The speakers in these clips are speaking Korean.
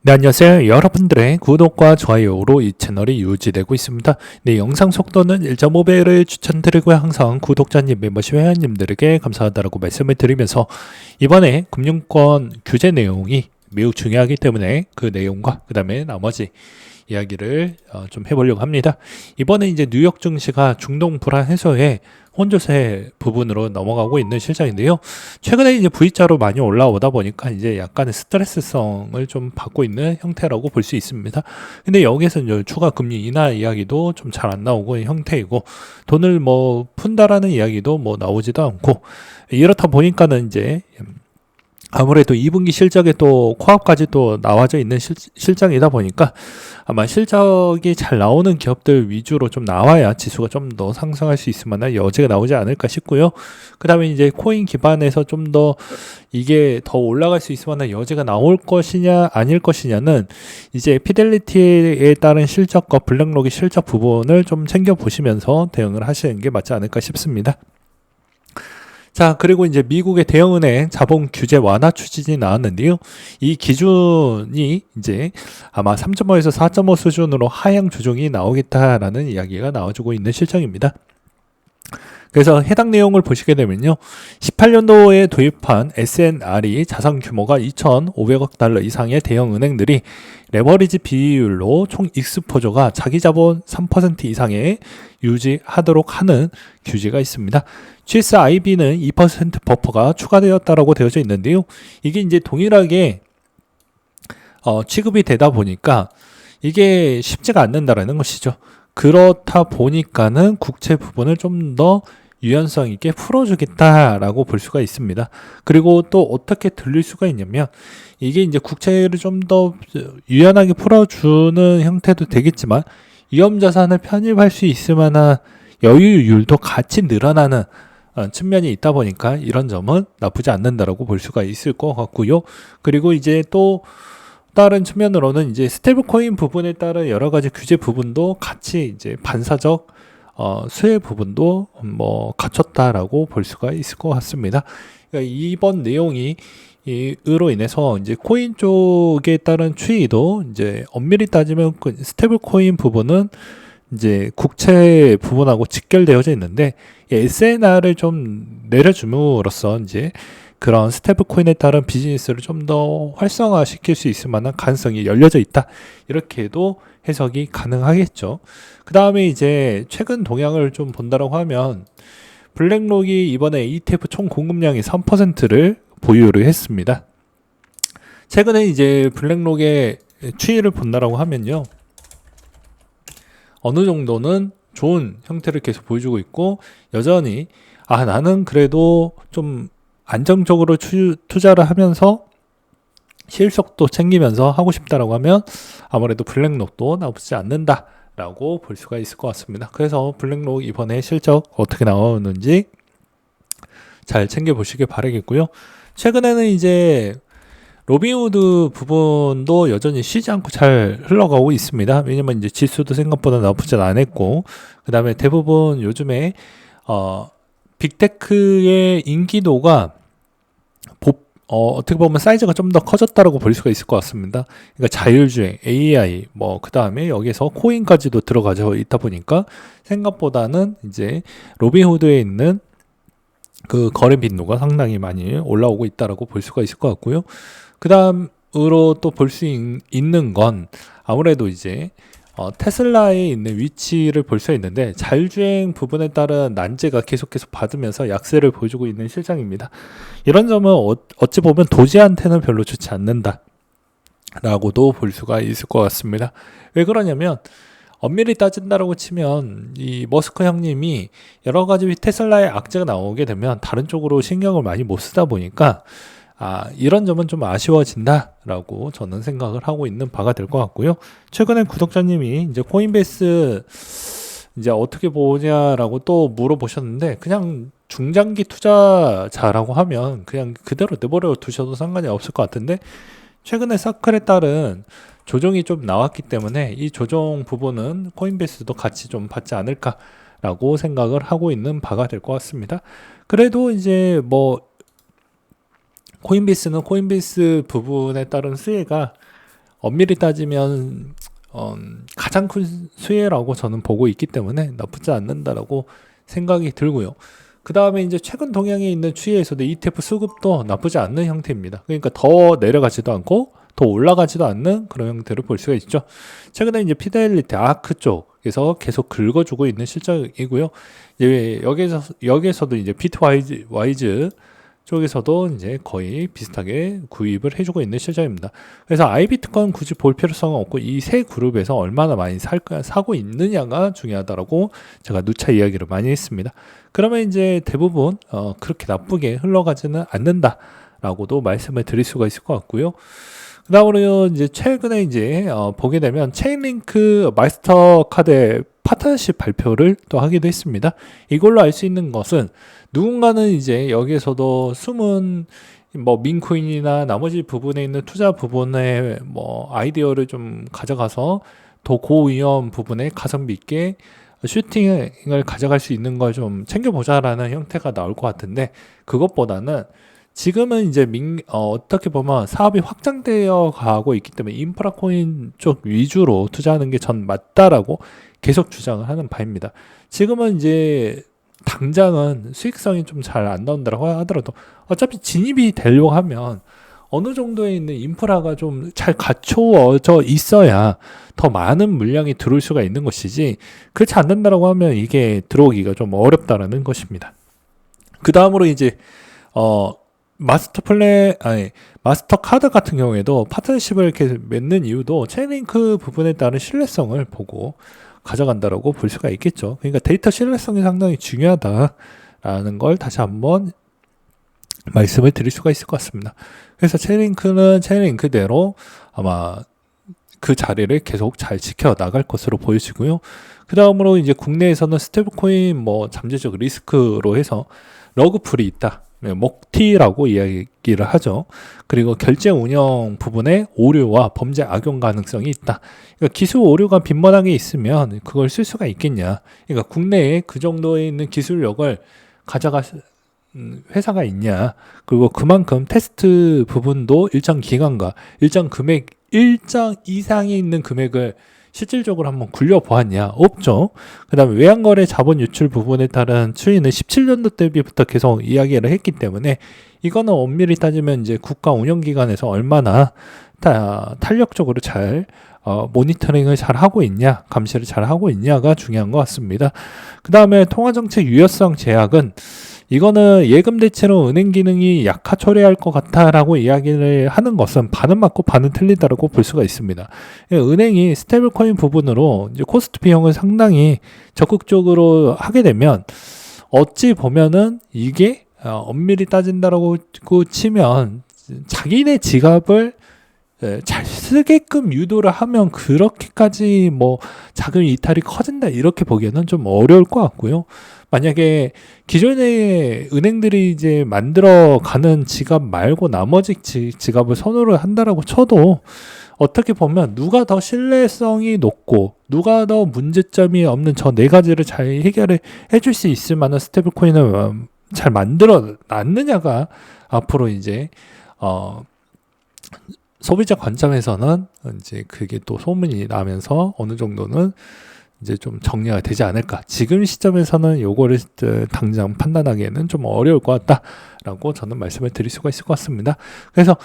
네, 안녕하세요. 여러분들의 구독과 좋아요로 이 채널이 유지되고 있습니다. 네, 영상 속도는 1.5배를 추천드리고요. 항상 구독자님, 멤버십 회원님들에게 감사하다고 말씀을 드리면서 이번에 금융권 규제 내용이 매우 중요하기 때문에 그 내용과 그 다음에 나머지 이야기를 좀 해보려고 합니다. 이번에 이제 뉴욕 증시가 중동 불안 해소에 혼조세 부분으로 넘어가고 있는 실정인데요. 최근에 이제 V자로 많이 올라오다 보니까 이제 약간의 스트레스성을 좀 받고 있는 형태라고 볼 수 있습니다. 근데 여기서 이제 추가 금리 인하 이야기도 좀 잘 안 나오고 형태이고, 돈을 뭐 푼다라는 이야기도 뭐 나오지도 않고, 이렇다 보니까는 이제 아무래도 2분기 실적에 또 코앞까지 또 나와져 있는 실적이다 보니까 아마 실적이 잘 나오는 기업들 위주로 좀 나와야 지수가 좀 더 상승할 수 있을 만한 여지가 나오지 않을까 싶고요. 그 다음에 이제 코인 기반에서 좀 더 이게 더 올라갈 수 있을 만한 여지가 나올 것이냐 아닐 것이냐는 이제 피델리티에 따른 실적과 블랙록의 실적 부분을 좀 챙겨보시면서 대응을 하시는 게 맞지 않을까 싶습니다. 자, 그리고 이제 미국의 대형은행 자본 규제 완화 추진이 나왔는데요. 이 기준이 이제 아마 3.5에서 4.5 수준으로 하향 조정이 나오겠다라는 이야기가 나와주고 있는 실정입니다. 그래서 해당 내용을 보시게 되면요. 18년도에 도입한 SNR이 자산 규모가 2,500억 달러 이상의 대형 은행들이 레버리지 비율로 총 익스포저가 자기 자본 3% 이상에 유지하도록 하는 규제가 있습니다. GSIB는 2% 버퍼가 추가되었다라고 되어져 있는데요. 이게 이제 동일하게 취급이 되다 보니까 이게 쉽지가 않는다라는 것이죠. 그렇다 보니까는 국채 부분을 좀 더 유연성 있게 풀어주겠다라고 볼 수가 있습니다. 그리고 또 어떻게 들릴 수가 있냐면 이게 이제 국채를 좀 더 유연하게 풀어주는 형태도 되겠지만 위험자산을 편입할 수 있을 만한 여유율도 같이 늘어나는 측면이 있다 보니까 이런 점은 나쁘지 않는다라고 볼 수가 있을 것 같고요. 그리고 이제 또 다른 측면으로는 이제 스테이블 코인 부분에 따른 여러 가지 규제 부분도 같이 이제 반사적 수혜 부분도 뭐 갖췄다라고 볼 수가 있을 것 같습니다. 그러니까 이번 내용이 으로 인해서 이제 코인 쪽에 따른 추이도 이제 엄밀히 따지면 그 스테이블 코인 부분은 이제 국채 부분하고 직결되어져 있는데 SNR을 좀 내려줌으로써 이제 그런 스테이블 코인에 따른 비즈니스를 좀 더 활성화시킬 수 있을 만한 가능성이 열려져 있다. 이렇게도 해석이 가능하겠죠. 그 다음에 이제 최근 동향을 좀 본다라고 하면 블랙록이 이번에 ETF 총 공급량의 3%를 보유를 했습니다. 최근에 이제 블랙록의 추이를 본다라고 하면요. 어느 정도는 좋은 형태를 계속 보여주고 있고 여전히 나는 그래도 좀 안정적으로 투자를 하면서 실속도 챙기면서 하고 싶다라고 하면 아무래도 블랙록도 나쁘지 않는다라고 볼 수가 있을 것 같습니다. 그래서 블랙록 이번에 실적 어떻게 나오는지 잘 챙겨보시길 바라겠고요. 최근에는 이제 로빈후드 부분도 여전히 쉬지 않고 잘 흘러가고 있습니다. 왜냐면 이제 지수도 생각보다 나쁘지 않았고, 그 다음에 대부분 요즘에 빅테크의 인기도가 어떻게 보면 사이즈가 좀 더 커졌다라고 볼 수가 있을 것 같습니다. 그러니까 자율주행, AI, 그 다음에 여기서 코인까지도 들어가져 있다 보니까 생각보다는 이제 로빈후드에 있는 그 거래 빈도가 상당히 많이 올라오고 있다라고 볼 수가 있을 것 같고요. 그 다음으로 또 볼 수 있는 건 아무래도 이제 테슬라에 있는 위치를 볼 수 있는데 자율주행 부분에 따른 난제가 계속 받으면서 약세를 보여주고 있는 실정입니다. 이런 점은 어찌 보면 도지한테는 별로 좋지 않는다 라고도 볼 수가 있을 것 같습니다. 왜 그러냐면 엄밀히 따진다라고 치면 이 머스크 형님이 여러 가지 테슬라의 악재가 나오게 되면 다른 쪽으로 신경을 많이 못 쓰다 보니까 이런 점은 좀 아쉬워진다라고 저는 생각을 하고 있는 바가 될 것 같고요. 최근에 구독자님이 이제 코인베이스 이제 어떻게 보냐라고 또 물어보셨는데 그냥 중장기 투자자라고 하면 그냥 그대로 내버려 두셔도 상관이 없을 것 같은데 최근에 사클에 따른 조정이 좀 나왔기 때문에 이 조정 부분은 코인베이스도 같이 좀 받지 않을까라고 생각을 하고 있는 바가 될 것 같습니다. 그래도 이제 코인베이스는 코인베이스 부분에 따른 수혜가 엄밀히 따지면 가장 큰 수혜라고 저는 보고 있기 때문에 나쁘지 않는다라고 생각이 들고요. 그 다음에 이제 최근 동향에 있는 추이에서도 ETF 수급도 나쁘지 않는 형태입니다. 그러니까 더 내려가지도 않고 더 올라가지도 않는 그런 형태를 볼 수가 있죠. 최근에 이제 피델리티 아크 쪽에서 계속 긁어주고 있는 실적이고요. 이제 여기에서도 이제 비트와이즈 쪽에서도 이제 거의 비슷하게 구입을 해주고 있는 실적입니다. 그래서 아이비트건 굳이 볼 필요성은 없고 이 세 그룹에서 얼마나 많이 사고 있느냐가 중요하다라고 제가 누차 이야기를 많이 했습니다. 그러면 이제 대부분 그렇게 나쁘게 흘러가지는 않는다라고도 말씀을 드릴 수가 있을 것 같고요. 그 다음으로 이제 최근에 이제 보게 되면 체인링크 마스터카드 파트너십 발표를 또 하기도 했습니다. 이걸로 알 수 있는 것은 누군가는 이제 여기에서도 숨은 뭐 민코인이나 나머지 부분에 있는 투자 부분에 뭐 아이디어를 좀 가져가서 더 고위험 부분에 가성비 있게 슈팅을 가져갈 수 있는 걸 좀 챙겨보자라는 형태가 나올 것 같은데, 그것보다는 지금은 이제 어떻게 보면 사업이 확장되어 가고 있기 때문에 인프라 코인 쪽 위주로 투자하는 게 전 맞다라고 계속 주장을 하는 바입니다. 지금은 이제 당장은 수익성이 좀 잘 안 나온다고 하더라도 어차피 진입이 되려고 하면 어느 정도에 있는 인프라가 좀 잘 갖춰져 있어야 더 많은 물량이 들어올 수가 있는 것이지, 그렇지 않는다라고 하면 이게 들어오기가 좀 어렵다라는 것입니다. 그 다음으로 이제 마스터카드 같은 경우에도 파트너십을 이렇게 맺는 이유도 체인링크 부분에 따른 신뢰성을 보고 가져간다라고 볼 수가 있겠죠. 그러니까 데이터 신뢰성이 상당히 중요하다라는 걸 다시 한번 말씀을 드릴 수가 있을 것 같습니다. 그래서 체인링크는 체인링크대로 아마 그 자리를 계속 잘 지켜 나갈 것으로 보여지고요. 그 다음으로 이제 국내에서는 스테이블코인 뭐 잠재적 리스크로 해서 러그풀이 있다, 먹튀라고 이야기를 하죠. 그리고 결제 운영 부분에 오류와 범죄 악용 가능성이 있다. 그러니까 기술 오류가 빈번하게 있으면 그걸 쓸 수가 있겠냐. 그러니까 국내에 그 정도에 있는 기술력을 가져갈 회사가 있냐. 그리고 그만큼 테스트 부분도 일정 기간과 일정 금액, 일정 이상이 있는 금액을 실질적으로 한번 굴려보았냐? 없죠. 그 다음에 외환거래 자본 유출 부분에 따른 추이는 17년도 대비부터 계속 이야기를 했기 때문에 이거는 엄밀히 따지면 이제 국가 운영기관에서 얼마나 탄력적으로 잘 모니터링을 잘 하고 있냐, 감시를 잘 하고 있냐가 중요한 것 같습니다. 그 다음에 통화정책 유효성 제약은 이거는 예금 대체로 은행 기능이 약화 처리할 것 같다라고 이야기를 하는 것은 반은 맞고 반은 틀리다라고 볼 수가 있습니다. 은행이 스테이블 코인 부분으로 이제 코스트 비용을 상당히 적극적으로 하게 되면 어찌 보면은 이게 엄밀히 따진다라고 치면 자기네 지갑을 잘 쓰게끔 유도를 하면 그렇게까지 뭐 자금 이탈이 커진다 이렇게 보기에는 좀 어려울 것 같고요. 만약에 기존의 은행들이 이제 만들어가는 지갑 말고 나머지 지갑을 선호를 한다라고 쳐도 어떻게 보면 누가 더 신뢰성이 높고 누가 더 문제점이 없는 저 네 가지를 잘 해결을 해줄 수 있을 만한 스테이블 코인을 잘 만들어 놨느냐가 앞으로 이제 소비자 관점에서는 이제 그게 또 소문이 나면서 어느 정도는 이제 좀 정리가 되지 않을까. 지금 시점에서는 요거를 당장 판단하기에는 좀 어려울 것 같다라고 저는 말씀을 드릴 수가 있을 것 같습니다. 그래서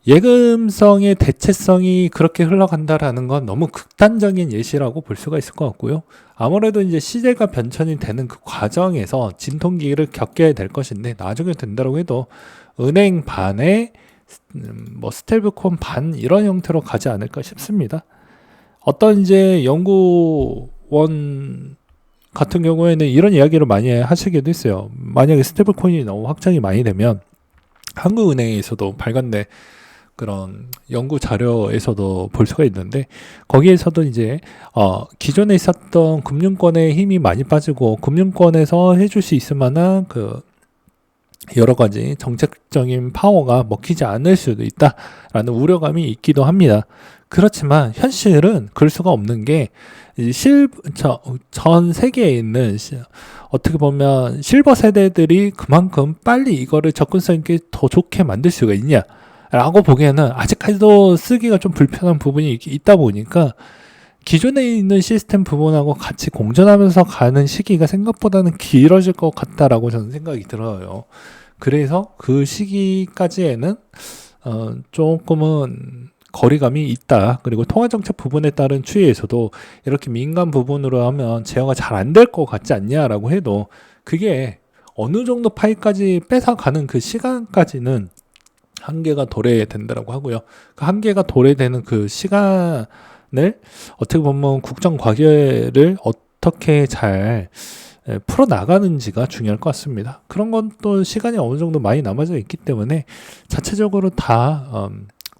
예금성의 대체성이 그렇게 흘러간다라는 건 너무 극단적인 예시라고 볼 수가 있을 것 같고요. 아무래도 이제 시대가 변천이 되는 그 과정에서 진통기를 겪게 될 것인데, 나중에 된다고 해도 은행 반에 뭐 스테이블코인 반 이런 형태로 가지 않을까 싶습니다. 어떤 이제 연구원 같은 경우에는 이런 이야기를 많이 하시기도 했어요. 만약에 스테이블 코인이 너무 확장이 많이 되면 한국은행에서도 발간된 그런 연구 자료에서도 볼 수가 있는데, 거기에서도 이제 기존에 있었던 금융권의 힘이 많이 빠지고 금융권에서 해줄 수 있을 만한 그 여러 가지 정책적인 파워가 먹히지 않을 수도 있다라는 우려감이 있기도 합니다. 그렇지만 현실은 그럴 수가 없는 게, 전 세계에 있는 어떻게 보면 실버 세대들이 그만큼 빨리 이거를 접근성 있게 더 좋게 만들 수가 있냐 라고 보기에는 아직까지도 쓰기가 좀 불편한 부분이 있다 보니까 기존에 있는 시스템 부분하고 같이 공존하면서 가는 시기가 생각보다는 길어질 것 같다라고 저는 생각이 들어요. 그래서 그 시기까지에는 조금은 거리감이 있다. 그리고 통화정책 부분에 따른 추이에서도 이렇게 민감 부분으로 하면 제어가 잘 안 될 것 같지 않냐라고 해도 그게 어느 정도 파일까지 뺏어가는 그 시간까지는 한계가 도래된다라고 하고요. 그 한계가 도래되는 그 시간을 어떻게 보면 국정과제를 어떻게 잘 풀어나가는지가 중요할 것 같습니다. 그런 건 또 시간이 어느 정도 많이 남아져 있기 때문에 자체적으로 다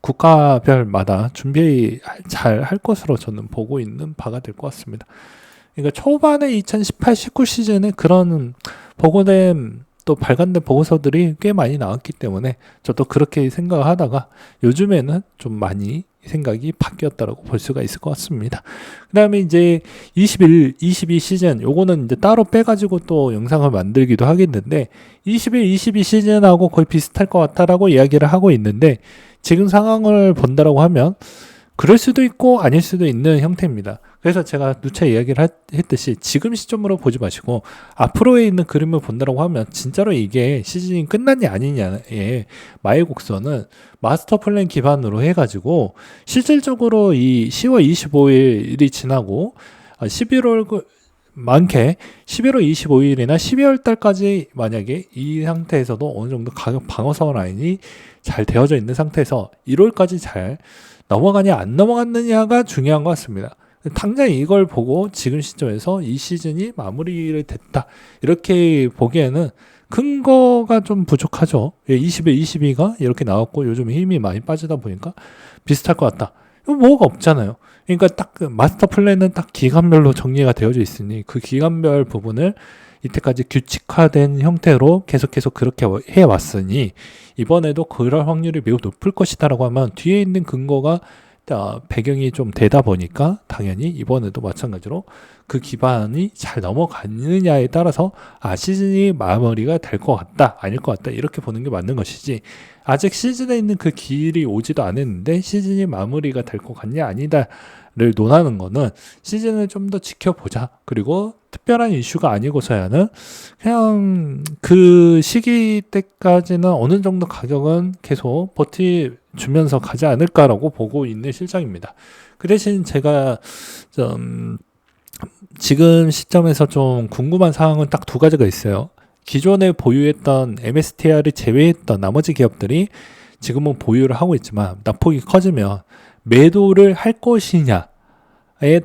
국가별마다 준비 잘 할 것으로 저는 보고 있는 바가 될 것 같습니다. 그러니까 초반에 2018-19 시즌에 그런 보고된 또 발간된 보고서들이 꽤 많이 나왔기 때문에 저도 그렇게 생각을 하다가 요즘에는 좀 많이 생각이 바뀌었다라고 볼 수가 있을 것 같습니다. 그 다음에 이제 21, 22 시즌 요거는 이제 따로 빼가지고 또 영상을 만들기도 하겠는데 21, 22 시즌하고 거의 비슷할 것 같다라고 이야기를 하고 있는데 지금 상황을 본다라고 하면 그럴 수도 있고 아닐 수도 있는 형태입니다. 그래서 제가 누차 이야기를 했듯이 지금 시점으로 보지 마시고 앞으로에 있는 그림을 본다라고 하면 진짜로 이게 시즌이 끝났냐 아니냐의 마의 곡선은 마스터 플랜 기반으로 해가지고 실질적으로 이 10월 25일이 지나고 11월 많게 11월 25일이나 12월 달까지 만약에 이 상태에서도 어느 정도 가격 방어선 라인이 잘 되어져 있는 상태에서 1월까지 잘 넘어가냐 안 넘어갔느냐가 중요한 것 같습니다. 당장 이걸 보고 지금 시점에서 이 시즌이 마무리를 됐다 이렇게 보기에는 근거가 좀 부족하죠. 20일, 22가 이렇게 나왔고 요즘 힘이 많이 빠지다 보니까 비슷할 것 같다. 이거 뭐가 없잖아요. 그러니까 딱 그 마스터 플랜은 딱 기간별로 정리가 되어져 있으니 그 기간별 부분을 이때까지 규칙화된 형태로 계속해서 그렇게 해왔으니 이번에도 그럴 확률이 매우 높을 것이다라고 하면 뒤에 있는 근거가 배경이 좀 되다 보니까 당연히 이번에도 마찬가지로 그 기반이 잘 넘어가느냐에 따라서 시즌이 마무리가 될 것 같다 아닐 것 같다 이렇게 보는 게 맞는 것이지 아직 시즌에 있는 그 길이 오지도 않았는데 시즌이 마무리가 될 것 같냐 아니다를 논하는 거는 시즌을 좀 더 지켜보자 그리고 특별한 이슈가 아니고서야는 그냥 그 시기 때까지는 어느 정도 가격은 계속 버텨주면서 가지 않을까라고 보고 있는 실정입니다. 그 대신 제가 좀 지금 시점에서 좀 궁금한 사항은 딱 두 가지가 있어요. 기존에 보유했던 MSTR을 제외했던 나머지 기업들이 지금은 보유를 하고 있지만 낙폭이 커지면 매도를 할 것이냐에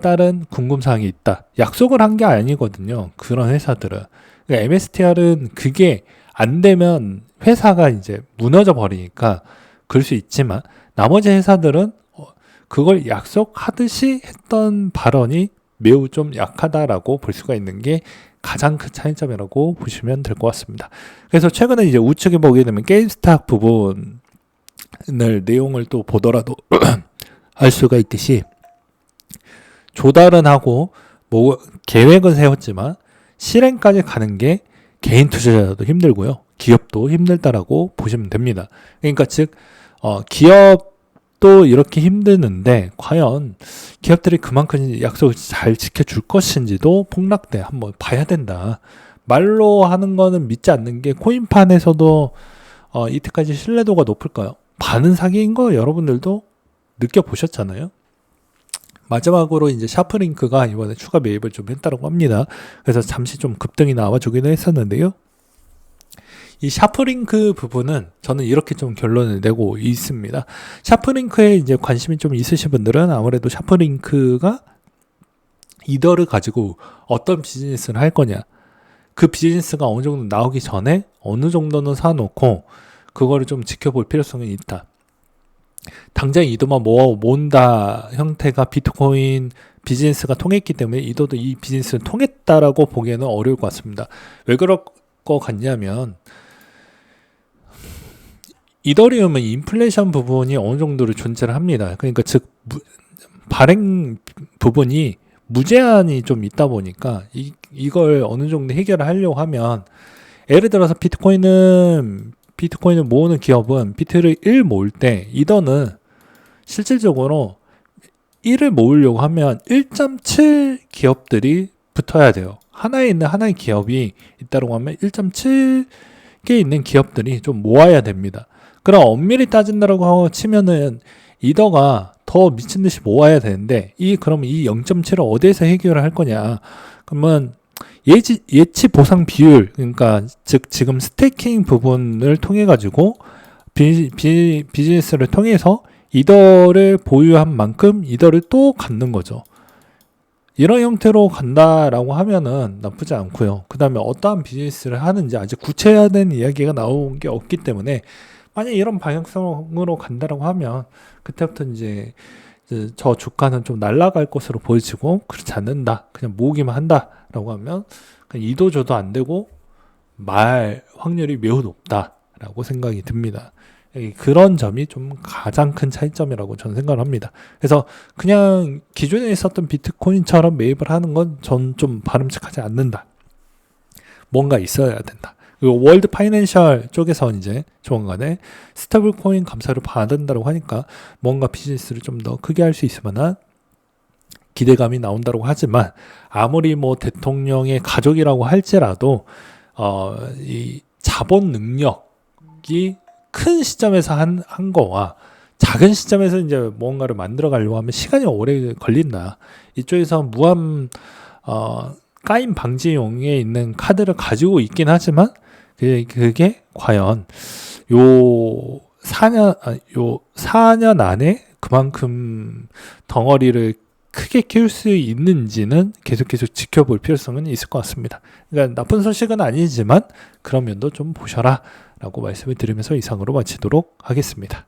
따른 궁금사항이 있다. 약속을 한 게 아니거든요. 그런 회사들은. 그러니까 MSTR은 그게 안 되면 회사가 이제 무너져 버리니까 그럴 수 있지만 나머지 회사들은 그걸 약속하듯이 했던 발언이 매우 좀 약하다라고 볼 수가 있는 게 가장 큰 차이점이라고 보시면 될 것 같습니다. 그래서 최근에 이제 우측에 보게 되면 게임스탁 부분을 내용을 또 보더라도 알 수가 있듯이 조달은 하고 뭐 계획은 세웠지만 실행까지 가는 게 개인 투자자도 힘들고요. 기업도 힘들다라고 보시면 됩니다. 그러니까 즉 기업도 이렇게 힘드는데 과연 기업들이 그만큼 약속을 잘 지켜줄 것인지도 폭락돼 한번 봐야 된다. 말로 하는 거는 믿지 않는 게 코인판에서도 이때까지 신뢰도가 높을까요? 반은 사기인 거 여러분들도 느껴보셨잖아요. 마지막으로 이제 샤프링크가 이번에 추가 매입을 좀 했다고 합니다. 그래서 잠시 좀 급등이 나와주기도 했었는데요. 이 샤프링크 부분은 저는 이렇게 좀 결론을 내고 있습니다. 샤프링크에 이제 관심이 좀 있으신 분들은 아무래도 샤프링크가 이더를 가지고 어떤 비즈니스를 할 거냐. 그 비즈니스가 어느 정도 나오기 전에 어느 정도는 사놓고 그거를 좀 지켜볼 필요성이 있다. 당장 이더만 모은다 형태가 비트코인 비즈니스가 통했기 때문에 이더도 이 비즈니스를 통했다라고 보기에는 어려울 것 같습니다. 왜 그럴 것 같냐면 이더리움은 인플레이션 부분이 어느 정도로 존재를 합니다. 그러니까 즉 발행 부분이 무제한이 좀 있다 보니까 이걸 어느 정도 해결을 하려고 하면 예를 들어서 비트코인은 비트코인을 모으는 기업은 비트를 1 모을 때 이더는 실질적으로 1을 모으려고 하면 1.7 기업들이 붙어야 돼요. 하나에 있는 하나의 기업이 있다고 하면 1.7개 있는 기업들이 좀 모아야 됩니다. 그럼 엄밀히 따진다고 치면은 이더가 더 미친 듯이 모아야 되는데 그러면 이 0.7을 어디에서 해결을 할 거냐? 그러면 예치 보상 비율, 그러니까 즉 지금 스테이킹 부분을 통해 가지고 비즈니스를 통해서 이더를 보유한 만큼 이더를 또 갖는 거죠. 이런 형태로 간다라고 하면은 나쁘지 않고요. 그 다음에 어떠한 비즈니스를 하는지 아직 구체화된 이야기가 나온 게 없기 때문에 만약 이런 방향성으로 간다라고 하면 그때부터 이제 저 주가는 좀 날아갈 것으로 보여지고 그렇지 않는다. 그냥 모으기만 한다라고 하면 그냥 이도저도 안 되고 말 확률이 매우 높다라고 생각이 듭니다. 그런 점이 좀 가장 큰 차이점이라고 저는 생각을 합니다. 그래서 그냥 기존에 있었던 비트코인처럼 매입을 하는 건 전 좀 바람직하지 않는다. 뭔가 있어야 된다. 그리고 월드 파이낸셜 쪽에서 이제 조만간에 스테이블 코인 감사를 받는다고 하니까 뭔가 비즈니스를 좀 더 크게 할 수 있을 만한 기대감이 나온다고 하지만 아무리 뭐 대통령의 가족이라고 할지라도 이 자본 능력이 큰 시점에서 한 거와 작은 시점에서 이제 뭔가를 만들어 가려고 하면 시간이 오래 걸린다. 이쪽에서 무한 까임 방지용에 있는 카드를 가지고 있긴 하지만 그게 과연 요 4년 안에 그만큼 덩어리를 크게 키울 수 있는지는 계속 지켜볼 필요성은 있을 것 같습니다. 그러니까 나쁜 소식은 아니지만 그런 면도 좀 보셔라 라고 말씀을 드리면서 이상으로 마치도록 하겠습니다.